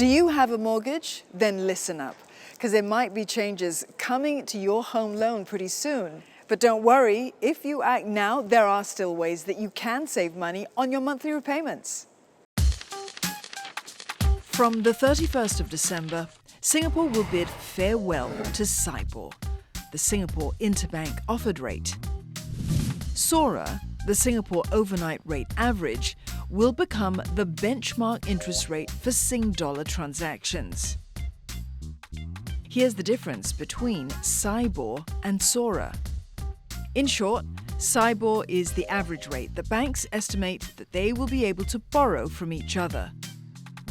Do you have a mortgage? Then listen up, because there might be changes coming to your home loan pretty soon. But don't worry, if you act now, there are still ways that you can save money on your monthly repayments. From the 31st of December, Singapore will bid farewell to Sibor, the Singapore interbank offered rate. Sora, the Singapore overnight rate average, will become the benchmark interest rate for Sing dollar transactions. Here's the difference between Sibor and Sora. In short, Sibor is the average rate that banks estimate that they will be able to borrow from each other,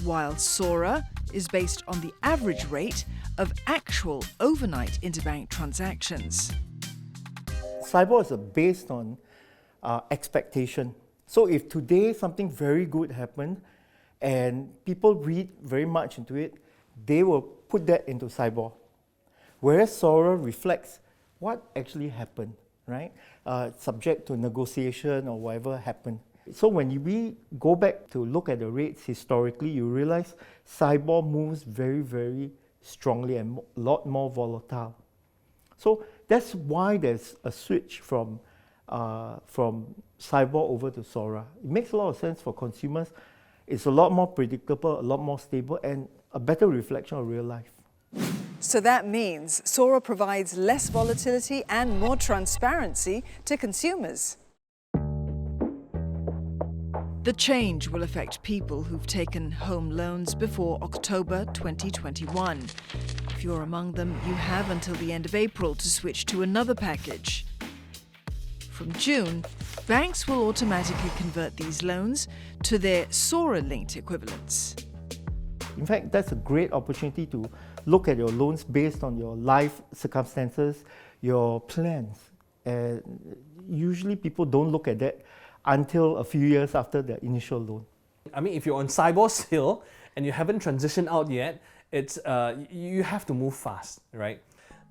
while Sora is based on the average rate of actual overnight interbank transactions. Sibor is based on expectation. So if today something very good happened and people read very much into it, they will put that into Sibor. Whereas Sora reflects what actually happened, right? Subject to negotiation or whatever happened. So when we go back to look at the rates historically, you realize Sibor moves very, very strongly and a lot more volatile. So that's why there's a switch from Sibor over to Sora. It makes a lot of sense for consumers. It's a lot more predictable, a lot more stable, and a better reflection of real life. So that means Sora provides less volatility and more transparency to consumers. The change will affect people who've taken home loans before October 2021. If you're among them, you have until the end of April to switch to another package. From June, banks will automatically convert these loans to their Sora-linked equivalents. In fact, that's a great opportunity to look at your loans based on your life circumstances, your plans. And usually people don't look at that until a few years after the initial loan. I mean, if you're on Sibor still and you haven't transitioned out yet, you have to move fast, right?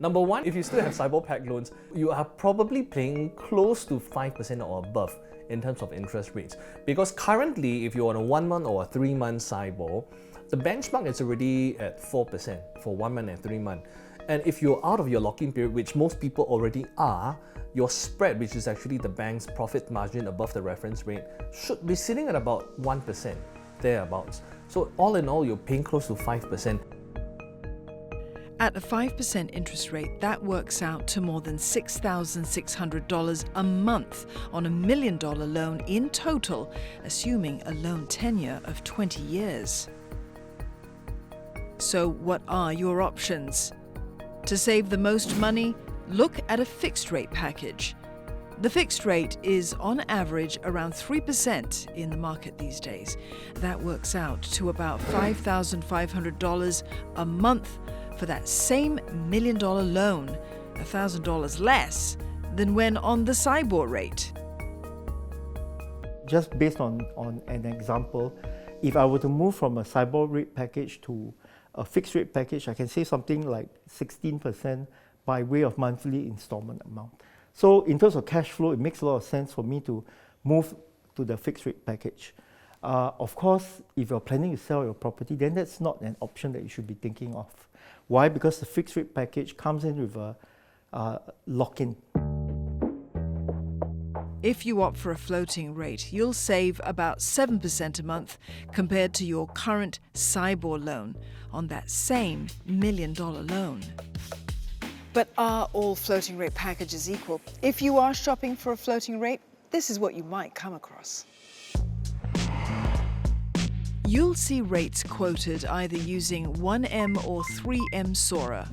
Number one, if you still have Sibor pack loans, you are probably paying close to 5% or above in terms of interest rates. Because currently, if you're on a 1 month or a 3 month Sibor, the benchmark is already at 4% for 1 month and 3 months. And if you're out of your lock-in period, which most people already are, your spread, which is actually the bank's profit margin above the reference rate, should be sitting at about 1%, thereabouts. So all in all, you're paying close to 5%. At a 5% interest rate, that works out to more than $6,600 a month on a $1 million loan in total, assuming a loan tenure of 20 years. So what are your options? To save the most money, look at a fixed rate package. The fixed rate is on average around 3% in the market these days. That works out to about $5,500 a month for that same $1 million loan, $1,000 less than when on the Sibor rate. Just based on an example, if I were to move from a Sibor rate package to a fixed rate package, I can save something like 16% by way of monthly installment amount. So in terms of cash flow, it makes a lot of sense for me to move to the fixed rate package. Of course, if you're planning to sell your property, then that's not an option that you should be thinking of. Why? Because the fixed rate package comes in with a lock-in. If you opt for a floating rate, you'll save about 7% a month compared to your current Sibor loan on that same $1 million loan. But are all floating rate packages equal? If you are shopping for a floating rate, this is what you might come across. You'll see rates quoted either using 1M or 3M Sora.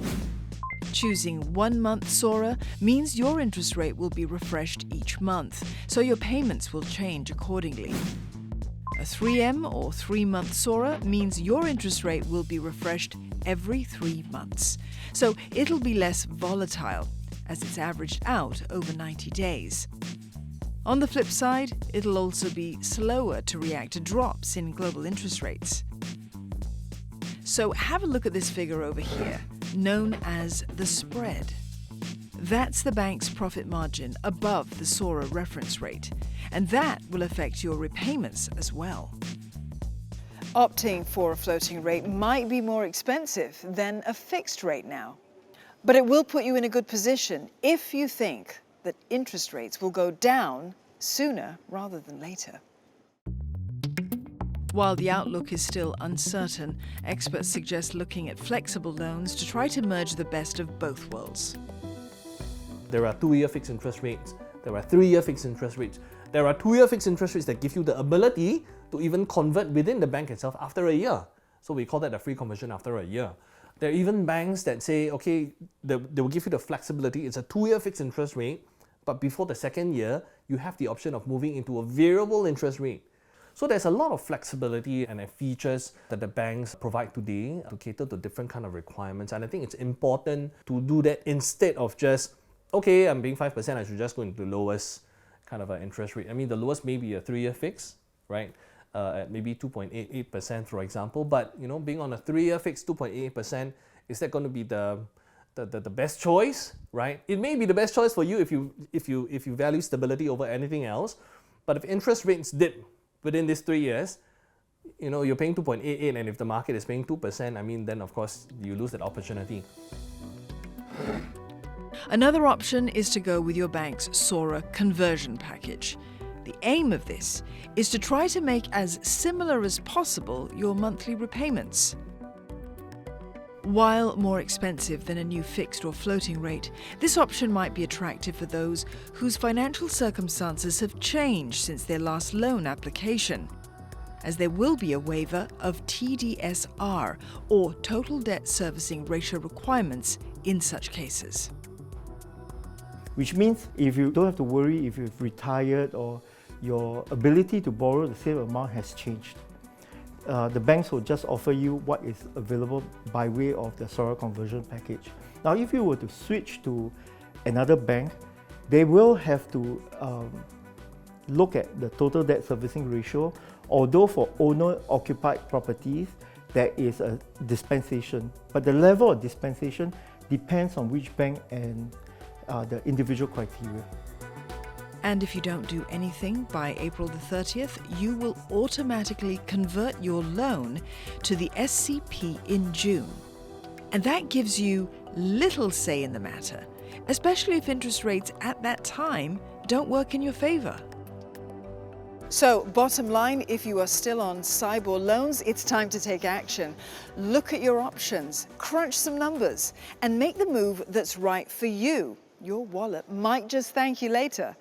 Choosing 1 month Sora means your interest rate will be refreshed each month, so your payments will change accordingly. A 3M or 3 month Sora means your interest rate will be refreshed every 3 months, so it'll be less volatile as it's averaged out over 90 days. On the flip side, it'll also be slower to react to drops in global interest rates. So have a look at this figure over here, known as the spread. That's the bank's profit margin above the Sora reference rate, and that will affect your repayments as well. Opting for a floating rate might be more expensive than a fixed rate now. But it will put you in a good position if you think that interest rates will go down sooner rather than later. While the outlook is still uncertain, experts suggest looking at flexible loans to try to merge the best of both worlds. There are 2-year fixed interest rates. There are 3-year fixed interest rates. There are 2-year fixed interest rates that give you the ability to even convert within the bank itself after a year. So we call that a free conversion after a year. There are even banks that say, okay, they will give you the flexibility. It's a 2-year fixed interest rate, but before the 2nd year, you have the option of moving into a variable interest rate. So there's a lot of flexibility and features that the banks provide today to cater to different kind of requirements. And I think it's important to do that instead of just, okay, I'm paying 5%, I should just go into the lowest kind of an interest rate. I mean, the lowest may be a 3-year fix, right? At maybe 2.88%, for example. But you know, being on a 3-year fix, 2.88%, is that going to be the best choice, right? It may be the best choice for you if you value stability over anything else. But if interest rates dip within these 3 years, you know, you're paying 2.88, and if the market is paying 2%, I mean, then of course you lose that opportunity. Another option is to go with your bank's Sora conversion package. The aim of this is to try to make as similar as possible your monthly repayments. While more expensive than a new fixed or floating rate, this option might be attractive for those whose financial circumstances have changed since their last loan application, as there will be a waiver of TDSR, or total debt servicing ratio requirements, in such cases. Which means if you don't have to worry if you've retired or your ability to borrow the same amount has changed. The banks will just offer you what is available by way of the Sora conversion package. Now, if you were to switch to another bank, they will have to look at the total debt servicing ratio, although for owner-occupied properties, there is a dispensation. But the level of dispensation depends on which bank and the individual criteria. And if you don't do anything by April the 30th, you will automatically convert your loan to the SCP in June. And that gives you little say in the matter, especially if interest rates at that time don't work in your favor. So, bottom line, if you are still on Sibor loans, it's time to take action. Look at your options, crunch some numbers, and make the move that's right for you. Your wallet might just thank you later.